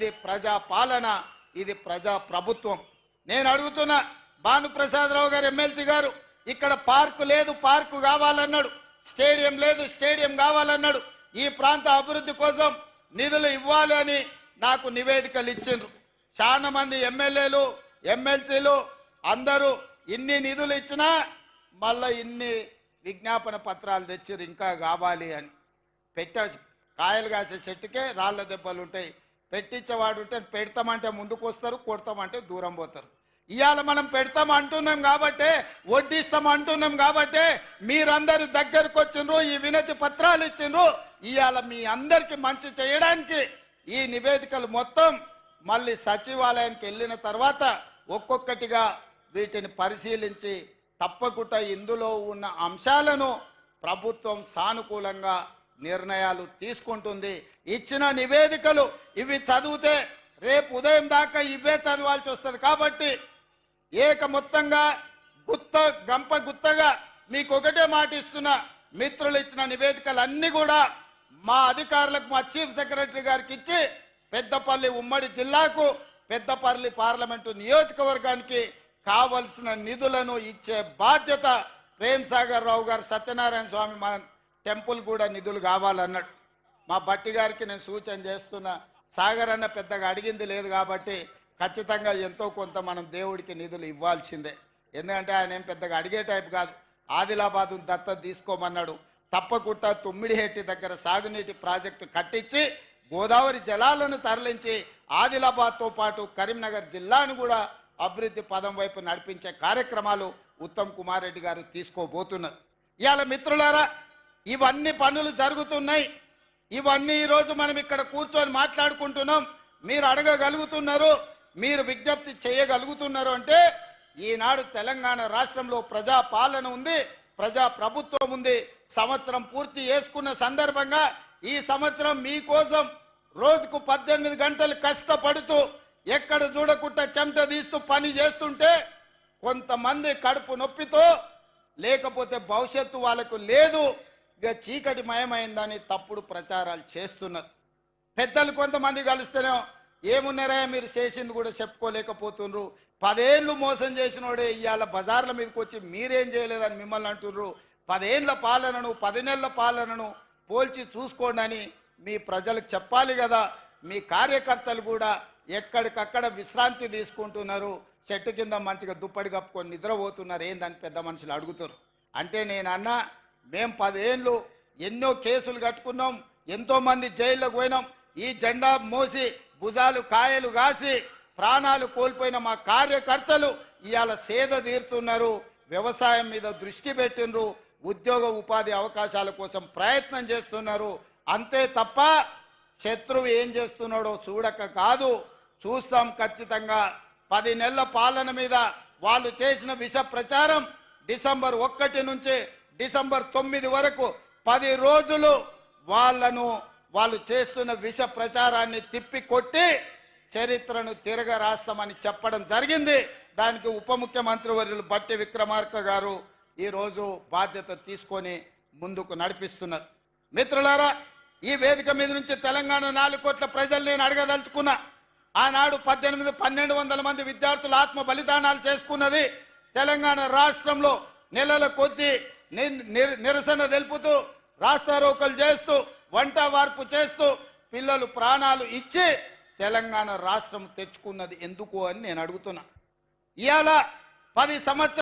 ఇది ప్రజా పాలన, ఇది ప్రజా ప్రభుత్వం. నేను అడుగుతున్నా భానుప్రసాదరావు గారు ఎమ్మెల్సీ గారు, ఇక్కడ పార్కు లేదు, పార్కు కావాలన్నాడు. స్టేడియం లేదు, స్టేడియం కావాలన్నాడు. ఈ ప్రాంత అభివృద్ధి కోసం నిధులు ఇవ్వాలి అని నాకు నివేదికలు ఇచ్చిండ్రు. చాలా మంది ఎమ్మెల్యేలు ఎమ్మెల్సీలు అందరూ ఇన్ని నిధులు ఇచ్చినా మళ్ళీ ఇన్ని విజ్ఞాపన పత్రాలు తెచ్చిర్రు ఇంకా కావాలి అని. కాయలు కాసే చెట్టుకే రాళ్ల దెబ్బలు ఉంటాయి. పెట్టించేవాడు ఉంటే పెడతామంటే ముందుకు వస్తారు, కొడతామంటే దూరం పోతారు. ఇవాళ మనం పెడతాం అంటున్నాం కాబట్టి, వడ్డిస్తాం అంటున్నాం కాబట్టి మీరందరూ దగ్గరకు వచ్చిండ్రు, ఈ వినతి పత్రాలు ఇచ్చిండ్రు. ఇవాళ మీ అందరికి మంచి చేయడానికి ఈ నివేదికలు మొత్తం మళ్ళీ సచివాలయానికి వెళ్ళిన తర్వాత ఒక్కొక్కటిగా వీటిని పరిశీలించి తప్పకుండా ఇందులో ఉన్న అంశాలను ప్రభుత్వం సానుకూలంగా నిర్ణయాలు తీసుకుంటుంది. ఇచ్చిన నివేదికలు ఇవి చదివితే రేపు ఉదయం దాకా ఇవే చదవాల్సి వస్తుంది. కాబట్టి మొత్తంగా గంప గుత్తగా మీకు ఒకటే మాట ఇస్తున్నా, మిత్రులు ఇచ్చిన నివేదికలు అన్నీ కూడా మా అధికారులకు, మా చీఫ్ సెక్రటరీ గారికి ఇచ్చి పెద్దపల్లి ఉమ్మడి జిల్లాకు, పెద్దపల్లి పార్లమెంటు నియోజకవర్గానికి కావలసిన నిధులను ఇచ్చే బాధ్యత ప్రేమ్ సాగర్ రావు గారు, సత్యనారాయణ స్వామి మా టెంపుల్ కూడా నిధులు కావాలన్నాడు. మా బట్టి గారికి నేను సూచన చేస్తున్నా, సాగర్ అన్న పెద్దగా అడిగింది లేదు కాబట్టి ఖచ్చితంగా ఎంతో కొంత మనం దేవుడికి నిధులు ఇవ్వాల్సిందే. ఎందుకంటే ఆయన ఏం పెద్దగా అడిగే టైప్ కాదు. ఆదిలాబాద్ దత్తత తీసుకోమన్నాడు. తప్పకుండా తుమ్మిడిహెట్టి దగ్గర సాగునీటి ప్రాజెక్టు కట్టించి గోదావరి జలాలను తరలించి ఆదిలాబాద్తో పాటు కరీంనగర్ జిల్లాను కూడా అభివృద్ధి పదం వైపు నడిపించే కార్యక్రమాలు ఉత్తమ్ కుమార్ రెడ్డి గారు తీసుకోబోతున్నారు. ఇవాళ మిత్రులారా, ఇవన్నీ పనులు జరుగుతున్నాయి. ఇవన్నీ ఈరోజు మనం ఇక్కడ కూర్చొని మాట్లాడుకుంటున్నాం. మీరు అడగగలుగుతున్నారు, మీరు విజ్ఞప్తి చేయగలుగుతున్నారు అంటే ఈనాడు తెలంగాణ రాష్ట్రంలో ప్రజా పాలన ఉంది, ప్రజా ప్రభుత్వం ఉంది. సంవత్సరం పూర్తి చేసుకున్న సందర్భంగా ఈ సంవత్సరం మీకోసం రోజుకు 18 గంటలు కష్టపడుతూ ఎక్కడ చూడకుండా చెమట తీస్తూ పని చేస్తుంటే కొంతమంది కడుపు నొప్పితో, లేకపోతే భవిష్యత్తు వాళ్ళకు లేదు, ఇక చీకటి మయమైందని తప్పుడు ప్రచారాలు చేస్తున్నారు. పెద్దలు కొంతమంది కలిస్తేనే ఏమున్నారా మీరు చేసింది కూడా చెప్పుకోలేకపోతున్నారు. 10 ఏళ్ళు మోసం చేసినోడే ఇవాళ బజార్ల మీదకి వచ్చి మీరేం చేయలేదని మిమ్మల్ని అంటున్నారు. 10 ఏళ్ల పాలనను 10 నెలల పాలనను పోల్చి చూసుకోండి అని మీ ప్రజలకు చెప్పాలి కదా. మీ కార్యకర్తలు కూడా ఎక్కడికక్కడ విశ్రాంతి తీసుకుంటున్నారు, చెట్టు కింద మంచిగా దుప్పటి కప్పుకొని నిద్రపోతున్నారు. ఏందని పెద్ద మనుషులు అడుగుతారు. అంటే నేను అన్నా, మేము 10 ఏళ్ళు ఎన్నో కేసులు కట్టుకున్నాం, ఎంతోమంది జైల్లోకి పోయినాం. ఈ జెండా మోసి భుజాలు కాయలు కాసి ప్రాణాలు కోల్పోయిన మా కార్యకర్తలు ఇవాళ సేద తీరుతున్నారు, వ్యవసాయం మీద దృష్టి పెట్టినరు, ఉద్యోగ ఉపాధి అవకాశాల కోసం ప్రయత్నం చేస్తున్నారు. అంతే తప్ప శత్రువు ఏం చేస్తున్నాడో చూడక కాదు, చూస్తాం ఖచ్చితంగా. 10 నెలల పాలన మీద వాళ్ళు చేసిన విష ప్రచారం డిసెంబర్ 1 నుంచి డిసెంబర్ 9 వరకు 10 రోజులు వాళ్ళు చేస్తున్న విష ప్రచారాన్ని తిప్పి కొట్టి చరిత్రను తిరగ రాస్తామని చెప్పడం జరిగింది. దానికి ఉప ముఖ్యమంత్రి వర్యులు బట్టి విక్రమార్క గారు ఈరోజు బాధ్యత తీసుకొని ముందుకు నడిపిస్తున్నారు. మిత్రులారా, ఈ వేదిక మీద నుంచి తెలంగాణ 4 కోట్ల ప్రజలు నేను అడగదలుచుకున్నా. ఆనాడు 1200 మంది విద్యార్థులు ఆత్మ బలిదానాలు చేసుకున్నది. తెలంగాణ రాష్ట్రంలో నెలల కొద్దీ నిరసన తెలుపుతూ, రాస్తారోకలు చేస్తూ, వంట వార్పు చేస్తూ పిల్లలు ప్రాణాలు ఇచ్చి తెలంగాణ రాష్ట్రం తెచ్చుకున్నది ఎందుకు అని నేను అడుగుతున్నా. ఇవాళ 10 సంవత్సరాలు